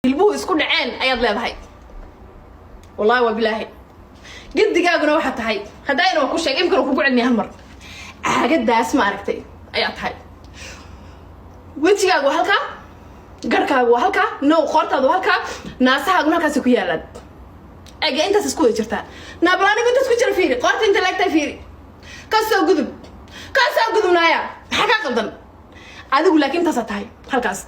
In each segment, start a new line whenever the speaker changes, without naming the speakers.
البو اسكو دعين اياد لهدهي والله وبالله قد دقاقنا waxa tahay hadayna ku sheeg imkan ku gucilnay hal mar aagadaas ma aragtay ayaa tahay wajigaagu halka garkaagu halka no qortaadu halka naasahaagu halkaas ku yaalan aga intaas isku jirtaa naabalaaniga intaas ku jira fiiri qorta inta laagtay fiiri ka soo gudubnaaya waxa ka qaldan adigu laakiin taas tahay halkaas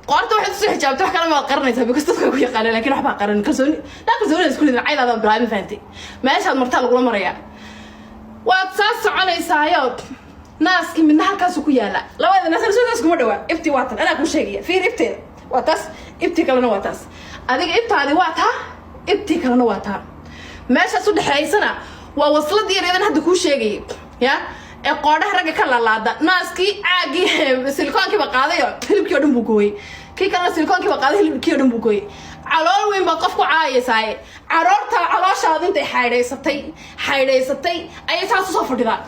qorta waxa soo xijaabto wax kala ma qaranaysaa because dadku ku yaqaan laakiin waxba qaran kalsooni kalsooni isku leedahay ayada Ibrahim faanti meesha marta lagu maraya waad saas soconaysaa naaski min halkaas ku yaala labada naas soo isku ma dhawa ifti waatan ana ku sheegaya fiir ifteeda waa taas ifti kalena waa taas adiga iftaadi waa taa ifti kalena waa taa meesha soo dhaxaysana waa wasladii reedan hadda ku sheegay ya ee qoodhaha raga ka laalaada naaski caagi silkoonkii ba qaadayo hilibkii oo dhan buu gooyay kii kale silkoonkii ba qaaday hilibkii oo dhan buu gooyay calool weyn ba qofku caayaysaay caroorta calooshaada intay xaydhaysatay ayay taas soo fadhidaa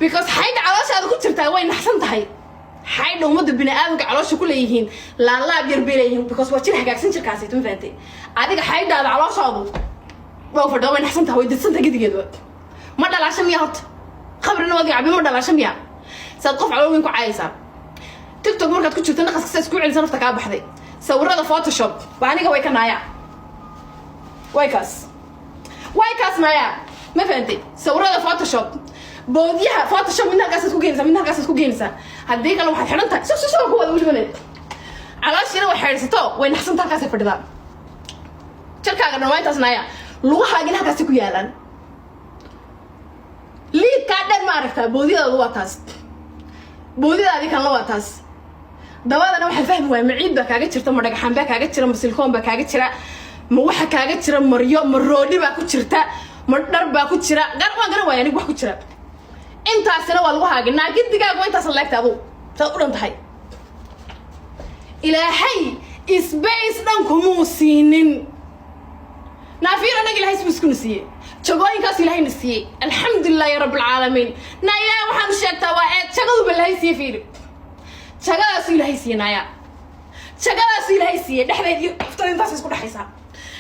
because xayd calooshaada ku jirtaa way naxsan tahay xayd umada bini'aadamka caloosha ku leeyihiin laalaab yar beelayeen because waa jir hagaagsan jirkaasi tun faantay adiga xayddaada calooshaadu waa fadhidaa way naxsan tahay way didsanta gidigeedu ما دلاشة مياه هات خبرنا واقع عبي ما دلاشة مياه سأتقف على وين كعايسة تيك توك مركز كنت شفتنا قصة سكوع إنسان في تكاب بحذي صور هذا فوتوشوب وعنيك ويكا نايا وايكاس نايا ما فهمتي صور هذا فوتوشوب بوديها فوتوشوب منها قصة سكو جينسة هديك لو واحد حرنتك شو هو ذا وش بنت على شيء لو حرسته وين حسن تكاسة فردا شركة قرنا وين تسنايا لو حاجة هكاسة كيالن ليه كادر ما عرفتها بودي هذا واتاس بودي هذه كان لواتاس دواء أنا واحد فاهم وين معيد بك عجت شرت مرة جحن بك عجت شرت مسلكون بك عجت شرت موحك عجت شرت مرودي بك شرت مردر بك شرت قروا يعني بك شرت أنت أصلا والله حاجة ناقد دقيقة وأنت صليت أبو تقول أنت هاي إلى حي إسبايس نكمو سنين نافير أنا قل هاي سبسكون سيه شغلين كاس إلهي نسيه الحمد لله يا رب العالمين نايا وحن شكتا وعد شغلوا بالله سيه فيري شغلوا إلهي سيه نايا شغلوا إلهي سيه نحن افترض ناس يسكون حيسا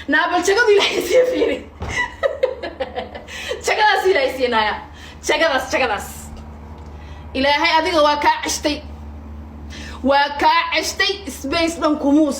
نابل شغلوا إلهي سيه فيري شغلوا إلهي سيه نايا شغلوا إلهي أديك وكا عشتي سبيس نكمو